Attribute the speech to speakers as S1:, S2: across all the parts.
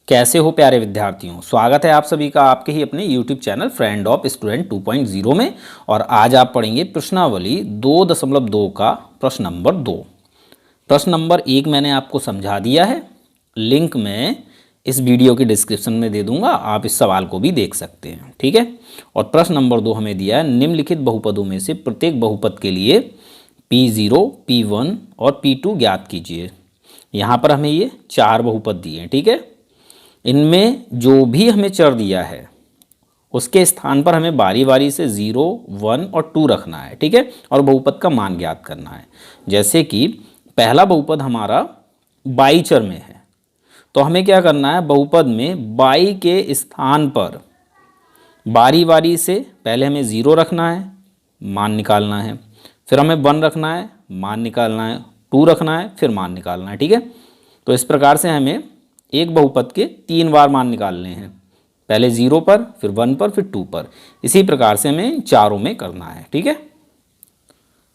S1: कैसे हो प्यारे विद्यार्थियों। स्वागत है आप सभी का आपके ही अपने YouTube channel friend of student 2.0 में। और आज आप पढ़ेंगे प्रश्नावली 2.2 का प्रश्न नंबर 2। प्रश्न नंबर 1 मैंने आपको समझा दिया है, लिंक मैं इस वीडियो की डिस्क्रिप्शन में दे दूंगा, आप इस सवाल को भी देख सकते हैं, ठीक है। और प्रश्न नंबर 2 हमें दिया है, निम्नलिखित बहुपदों में से प्रत्येक बहुपद के लिए P0, P1 और P2 ज्ञात कीजिए। यहाँ पर हमें ये 4 बहुपद दिए हैं, ठीक है। इनमें जो भी हमें चर दिया है उसके स्थान पर हमें बारी बारी से 0, 1 और 2 रखना है, ठीक है। और बहुपद का मान ज्ञात करना है। जैसे कि पहला बहुपद हमारा बाई चर में है, तो हमें क्या करना है, बहुपद में बाई के स्थान पर बारी बारी से पहले हमें 0 रखना है, मान निकालना है, फिर हमें 1 रखना है, मान निकालना है, 2 रखना है, फिर मान निकालना है, ठीक है। तो इस प्रकार से हमें एक बहुपद के 3 बार मान निकालने हैं, पहले 0 पर, फिर 1 पर, फिर 2 पर। इसी प्रकार से हमें चारों में करना है, ठीक है।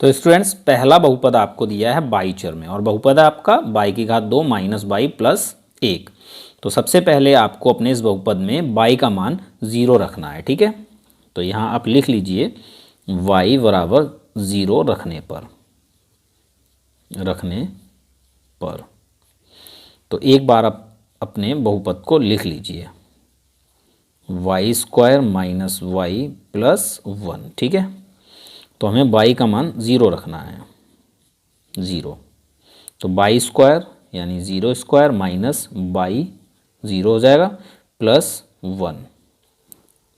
S1: तो स्टूडेंट्स, पहला बहुपद आपको दिया है बाई चर में, और बहुपद है आपका बाई की घात 2 माइनस बाई प्लस 1। तो सबसे पहले आपको अपने इस बहुपद में बाई का मान 0 रखना है, ठीक है। तो यहाँ आप लिख लीजिए y बराबर 0 रखने पर। तो एक बार आप अपने बहुपद को लिख लीजिए, y² माइनस वाई प्लस 1, ठीक है। तो हमें y का मान 0 रखना है, 0। तो y² यानी 0² माइनस बाई 0 हो जाएगा प्लस 1,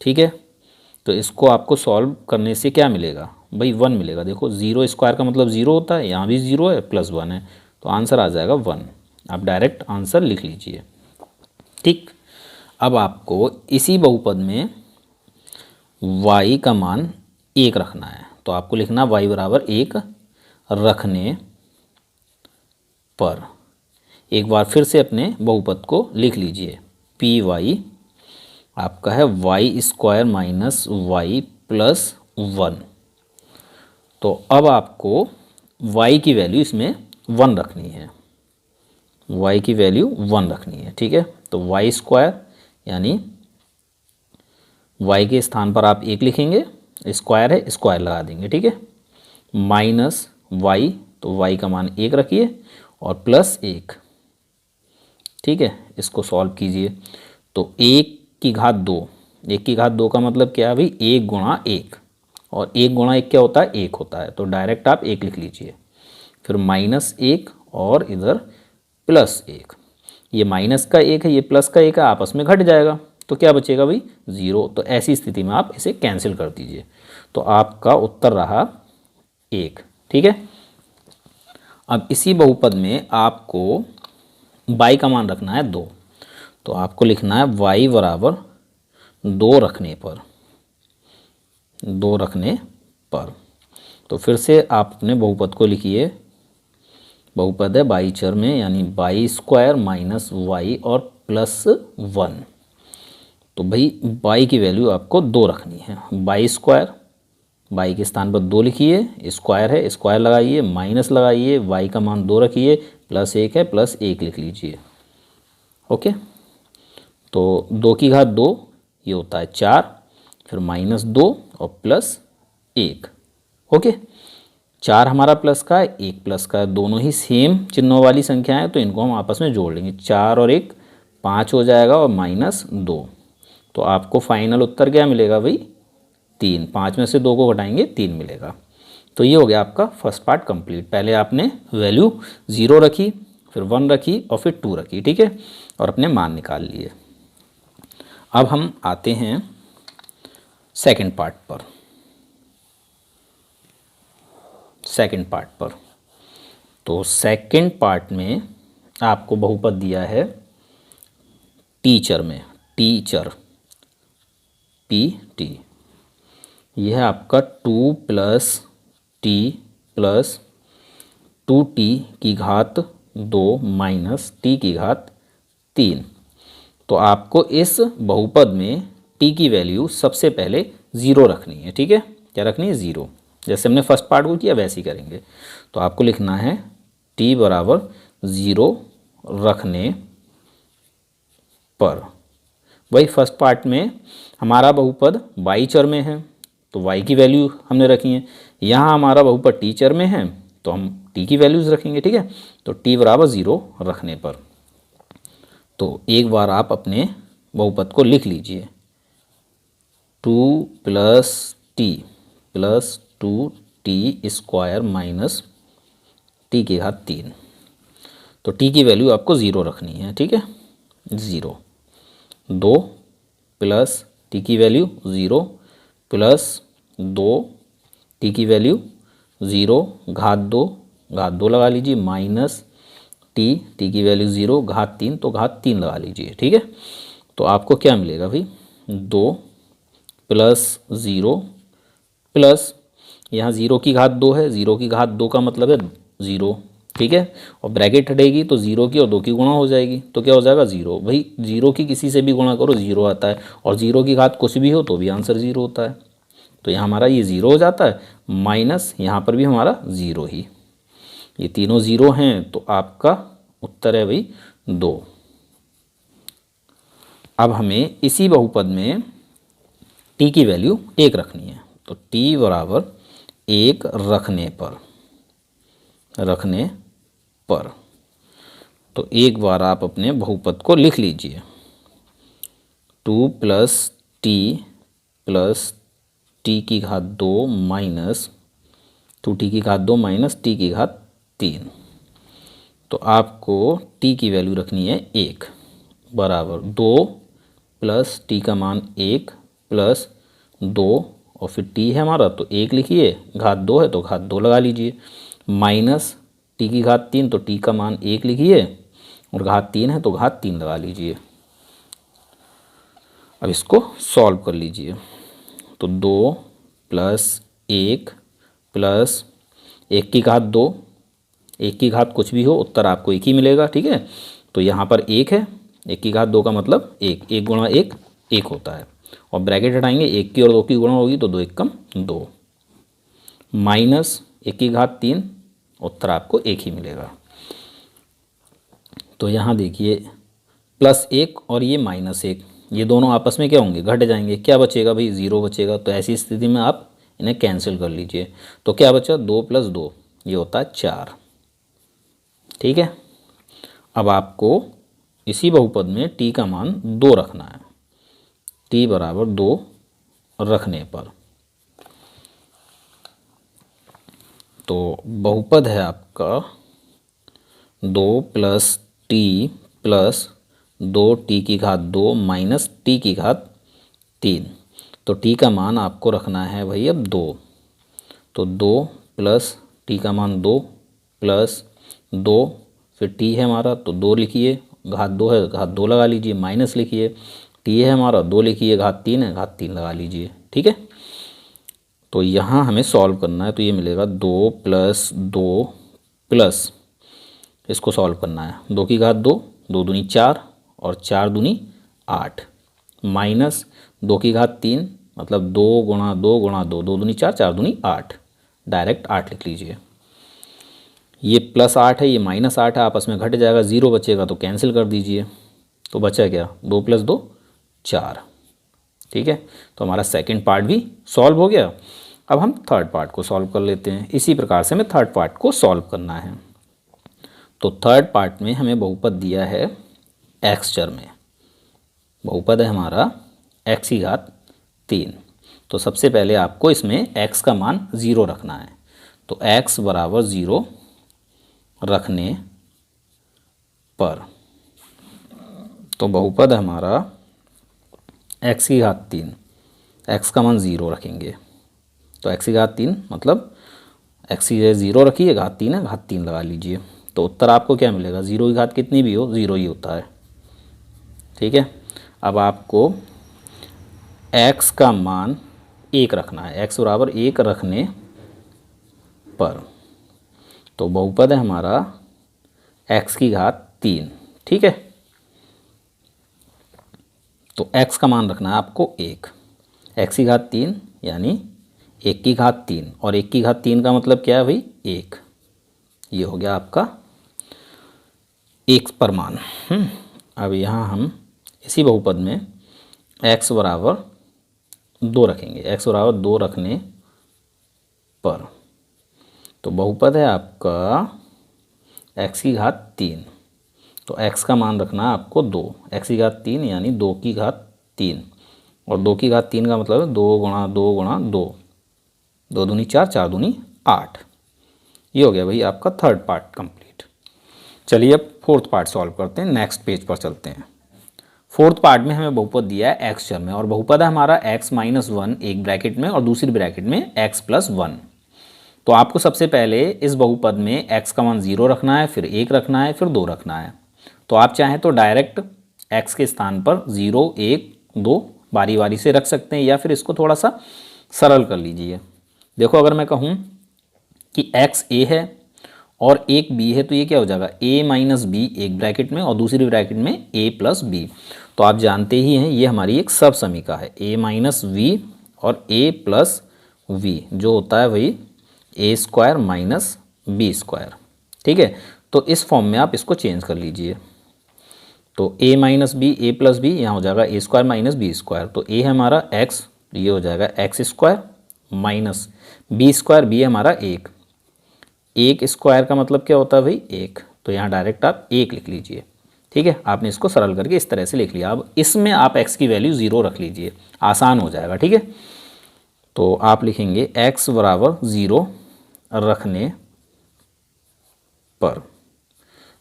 S1: ठीक है। तो इसको आपको सॉल्व करने से क्या मिलेगा भाई, 1 मिलेगा। देखो 0² का मतलब 0 होता है, यहाँ भी 0 है, प्लस 1 है, तो आंसर आ जाएगा 1। आप डायरेक्ट आंसर लिख लीजिए, ठीक। अब आपको इसी बहुपद में y का मान 1 रखना है, तो आपको लिखना y बराबर 1 रखने पर। एक बार फिर से अपने बहुपद को लिख लीजिए, py आपका है y² माइनस वाई प्लस 1। तो अब आपको y की वैल्यू इसमें 1 रखनी है, y की वैल्यू 1 रखनी है, ठीक है। तो y² यानी y के स्थान पर आप 1 लिखेंगे, स्क्वायर है, स्क्वायर लगा देंगे, ठीक है। माइनस y, तो y का मान 1 रखिए और प्लस 1, ठीक है। इसको सॉल्व कीजिए। तो 1 की घात 2, 1 की घात 2 का मतलब क्या है भाई, 1 गुणा 1, और 1 गुणा 1 क्या होता है, 1 होता है। तो डायरेक्ट आप 1 लिख लीजिए, फिर माइनस 1 और इधर प्लस 1। ये माइनस का 1 है, ये प्लस का 1 है, आपस में घट जाएगा, तो क्या बचेगा भाई, 0। तो ऐसी स्थिति में आप इसे कैंसिल कर दीजिए, तो आपका उत्तर रहा 1, ठीक है। अब इसी बहुपद में आपको y का मान रखना है 2, तो आपको लिखना है y बराबर 2 रखने पर। तो फिर से आप अपने बहुपद को लिखिए, बहुपद है बाई चर में, यानी y² माइनस वाई और प्लस 1। तो भाई y की वैल्यू आपको 2 रखनी है, y², y के स्थान पर 2 लिखिए, स्क्वायर है, स्क्वायर लगाइए, माइनस लगाइए, y का मान 2 रखिए, प्लस 1 है, प्लस 1 लिख लीजिए, ओके। तो 2 की घात 2 ये होता है 4, फिर माइनस 2 और प्लस 1, ओके। 4 हमारा प्लस का है, 1 प्लस का है, दोनों ही सेम चिन्हों वाली संख्या है, तो इनको हम आपस में जोड़ लेंगे, 4 और 1 5 हो जाएगा, और माइनस 2। तो आपको फाइनल उत्तर क्या मिलेगा भाई, 3। 5 में से 2 को घटाएंगे, 3 मिलेगा। तो ये हो गया आपका फर्स्ट पार्ट कंप्लीट। पहले आपने वैल्यू 0 रखी, फिर 1 रखी और फिर 2 रखी, ठीक है, और अपने मान निकाल लिए। अब हम आते हैं सेकंड पार्ट पर। तो सेकंड पार्ट में आपको बहुपद दिया है टीचर में, टीचर PT। यह है आपका 2 प्लस t प्लस 2t की घात 2 माइनस t की घात 3। तो आपको इस बहुपद में t की वैल्यू सबसे पहले 0 रखनी है, ठीक है। क्या रखनी है, 0। जैसे हमने फर्स्ट पार्ट को किया वैसे ही करेंगे। तो आपको लिखना है t बराबर 0 रखने पर। वही फर्स्ट पार्ट में हमारा बहुपद y चर में है तो y की वैल्यू हमने रखी है, यहाँ हमारा बहुपद t चर में है तो हम t की वैल्यूज़ रखेंगे। ठीक है, तो t बराबर 0 रखने पर। तो एक बार आप अपने बहुपद को लिख लीजिए, 2 + t + 2t square minus t की घात 3। तो t की वैल्यू आपको 0 रखनी है। ठीक है, 0, 2 प्लस t की वैल्यू 0 प्लस 2 t की वैल्यू 0 घात 2 लगा लीजिए माइनस t की वैल्यू 0 घात 3 तो घात 3 लगा लीजिए। ठीक है, तो आपको क्या मिलेगा भाई, 2 प्लस 0 प्लस यहाँ 0 की घात 2 है, 0 की घात 2 का मतलब है 0। ठीक है, और ब्रैकेट हटेगी तो 0 की और 2 की गुणा हो जाएगी तो क्या हो जाएगा 0। भाई 0 की किसी से भी गुणा करो 0 आता है, और 0 की घात कुछ भी हो तो भी आंसर 0 होता है। तो यहाँ हमारा ये 0 हो जाता है, माइनस यहाँ पर भी हमारा 0 ही, ये तीनों 0 हैं तो आपका उत्तर है भाई 2। अब हमें इसी बहुपद में t की वैल्यू 1 रखनी है, तो t बराबर 1 रखने पर। तो एक बार आप अपने बहुपद को लिख लीजिए, 2 + t की घात 2 माइनस 2t की घात 2 माइनस t की घात 3। तो आपको t की वैल्यू रखनी है 1 बराबर 2 प्लस t का मान 1 प्लस 2 और फिर t है हमारा तो 1 लिखिए, घात 2 है तो घात 2 लगा लीजिए, माइनस t की घात 3 तो t का मान 1 लिखिए और घात 3 है तो घात 3 लगा लीजिए। अब इसको सॉल्व कर लीजिए, तो 2 प्लस 1 प्लस 1 की घात 2, 1 की घात कुछ भी हो उत्तर आपको 1 ही मिलेगा। ठीक है, तो यहाँ पर 1 है, 1 की घात 2 का मतलब 1, 1 गुणा 1 1 होता है, और ब्रैकेट हटाएंगे 1 की और 2 की गुणा होगी तो 2 1 कम 2, माइनस 1 की घात 3, उत्तर आपको 1 ही मिलेगा। तो यहाँ देखिए +1 और ये -1, ये दोनों आपस में क्या होंगे, घट जाएंगे, क्या बचेगा भाई 0 बचेगा। तो ऐसी स्थिति में आप इन्हें कैंसिल कर लीजिए, तो क्या बचा 2 + 2 ये होता है 4। ठीक है, अब आपको इसी बहुपद में t का मान 2 रखना है, t बराबर 2 रखने पर। तो बहुपद है आपका 2 + t प्लस 2t की घात 2 माइनस t की घात 3। तो t का मान आपको रखना है भाई अब 2, तो 2 प्लस t का मान 2 प्लस 2 फिर t है हमारा तो 2 लिखिए, घात 2 है घात 2 लगा लीजिए, माइनस लिखिए, t है हमारा 2 लिखिए, घात 3 है घात 3 लगा लीजिए। ठीक है, तो यहाँ हमें सॉल्व करना है, तो ये मिलेगा 2 + 2 प्लस इसको सॉल्व करना है, 2 की घात 2, 2 दूनी 4 और 4 दूनी 8, माइनस 2 की घात 3 मतलब 2 गुणा 2 गुणा 2, 2 दूनी 4, 4 दूनी 8, डायरेक्ट 8 लिख लीजिए। ये +8 है, ये -8 है, आपस में घट जाएगा, 0 बचेगा तो कैंसिल कर दीजिए, तो बचा क्या 2 + 2 4। ठीक है, तो हमारा सेकंड पार्ट भी सॉल्व हो गया। अब हम थर्ड पार्ट को सॉल्व कर लेते हैं, इसी प्रकार से हमें थर्ड पार्ट को सॉल्व करना है। तो थर्ड पार्ट में हमें बहुपद दिया है x चर में, बहुपद है हमारा x की घात 3। तो सबसे पहले आपको इसमें x का मान 0 रखना है, तो x बराबर 0 रखने पर। तो बहुपद है हमारा x की घात 3, x का मान 0 रखेंगे, तो x की घात 3 मतलब x की जगह 0 रखिए, घात 3 है घात 3 लगा लीजिए, तो उत्तर आपको क्या मिलेगा, 0 की घात कितनी भी हो 0 ही होता है। ठीक है, अब आपको x का मान 1 रखना है, x बराबर 1 रखने पर। तो बहुपद है हमारा x की घात 3। ठीक है, तो x का मान रखना है आपको 1, x की घात 3 यानी 1 की घात 3, और 1 की घात 3 का मतलब क्या है भाई 1, ये हो गया आपका 1 पर मान। अब यहाँ हम इसी बहुपद में x बराबर 2 रखेंगे। x बराबर 2 रखने पर तो बहुपद है आपका x की घात 3, तो x का मान रखना है आपको 2, x की घात 3 यानी 2 की घात 3, और 2 की घात 3 का मतलब है 2 गुणा 2 गुणा 2, 2 दूनी 4, 4 दूनी 8। ये हो गया भाई आपका थर्ड पार्ट कंप्लीट। चलिए अब फोर्थ पार्ट सॉल्व करते हैं, नेक्स्ट पेज पर चलते हैं। फोर्थ पार्ट में हमें बहुपद दिया है x चर में, और बहुपद है हमारा x माइनस 1 एक ब्रैकेट में और दूसरी ब्रैकेट में x प्लस 1। तो आपको सबसे पहले इस बहुपद में x का मान 0 रखना है, फिर 1 रखना है, फिर 2 रखना है। तो आप चाहें तो डायरेक्ट x के स्थान पर 0, 1, 2 बारी बारी से रख सकते हैं, या फिर इसको थोड़ा सा सरल कर लीजिए। देखो अगर मैं कहूँ कि x a है और एक b है, तो ये क्या हो जाएगा a माइनस बी एक ब्रैकेट में और दूसरी ब्रैकेट में a प्लस बी। तो आप जानते ही हैं ये हमारी एक सब समीका है, a माइनस वी और a प्लस वी जो होता है वही a square minus b square. ठीक है, तो इस फॉर्म में आप इसको चेंज कर लीजिए। तो a minus b a plus b यहाँ हो जाएगा a square minus b square. तो a है हमारा x, ये हो जाएगा x square minus b square, b है हमारा 1, 1 स्क्वायर का मतलब क्या होता है भाई 1, तो यहाँ डायरेक्ट आप 1 लिख लीजिए। ठीक है, आपने इसको सरल करके इस तरह से लिख लिया। अब इसमें आप x की वैल्यू 0 रख लीजिए, आसान हो जाएगा। ठीक है, तो आप लिखेंगे x बराबर 0 रखने पर,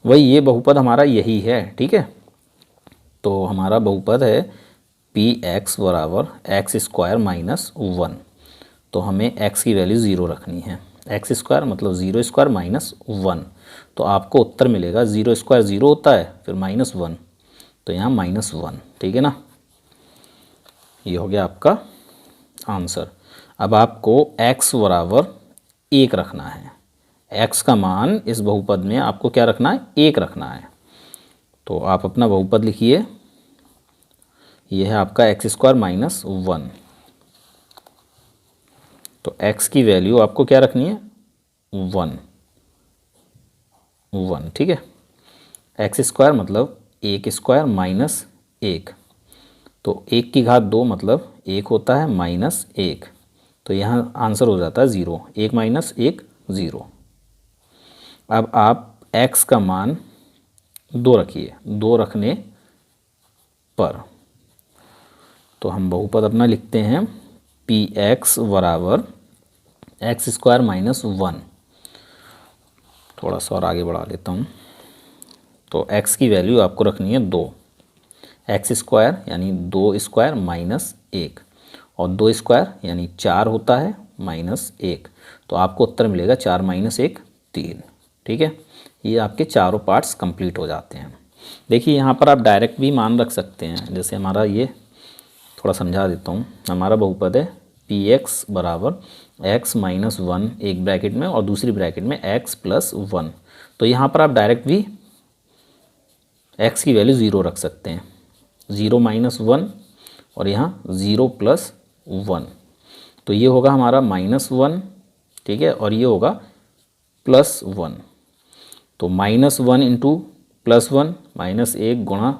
S1: वही ये बहुपद हमारा यही है। ठीक है, तो हमारा बहुपद है px बराबर एक्स स्क्वायर माइनस 1, तो हमें x की वैल्यू 0 रखनी है। एक्स स्क्वायर मतलब 0 स्क्वायर माइनस 1, तो आपको उत्तर मिलेगा 0 स्क्वायर 0 होता है, फिर माइनस 1, तो यहाँ माइनस 1। ठीक है ना, ये हो गया आपका आंसर। अब आपको x बराबर 1 रखना है, x का मान इस बहुपद में आपको क्या रखना है 1 रखना है। तो आप अपना बहुपद लिखिए, यह है आपका एक्स स्क्वायर माइनस 1। तो x की वैल्यू आपको क्या रखनी है 1, 1। ठीक है, एक्स स्क्वायर मतलब 1 स्क्वायर माइनस 1, तो 1 की घात 2 मतलब 1 होता है माइनस 1, तो यहाँ आंसर हो जाता है 0, 1 माइनस 1 0। अब आप x का मान 2 रखिए, 2 रखने पर तो हम बहुपद अपना लिखते हैं px बराबर एक्स स्क्वायर माइनस 1। थोड़ा सा और आगे बढ़ा देता हूँ। तो x की वैल्यू आपको रखनी है 2, एक्स स्क्वायर यानी 2 स्क्वायर माइनस 1, और 2 स्क्वायर यानी 4 होता है माइनस 1, तो आपको उत्तर मिलेगा 4 माइनस 1 3। ठीक है, ये आपके चारों पार्ट्स कंप्लीट हो जाते हैं। देखिए यहाँ पर आप डायरेक्ट भी मान रख सकते हैं, जैसे हमारा ये थोड़ा समझा देता हूँ। हमारा बहुपद है px बराबर x माइनस 1 एक ब्रैकेट में और दूसरी ब्रैकेट में x प्लस 1, तो यहाँ पर आप डायरेक्ट भी x की वैल्यू 0 रख सकते हैं, 0 माइनस 1 और यहाँ 0 प्लस 1, तो ये होगा हमारा माइनस 1। ठीक है, और ये होगा प्लस 1, तो माइनस 1 इंटू प्लस 1 माइनस 1 गुणा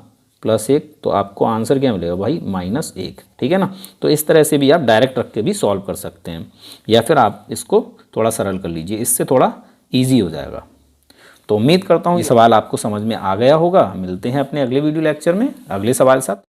S1: प्लस 1, तो आपको आंसर क्या मिलेगा भाई माइनस 1। ठीक है ना, तो इस तरह से भी आप डायरेक्ट रख के भी सॉल्व कर सकते हैं, या फिर आप इसको थोड़ा सरल कर लीजिए, इससे थोड़ा ईजी हो जाएगा। तो उम्मीद करता हूँ ये सवाल आपको समझ में आ गया होगा। मिलते हैं अपने अगले वीडियो लेक्चर में अगले सवाल के साथ।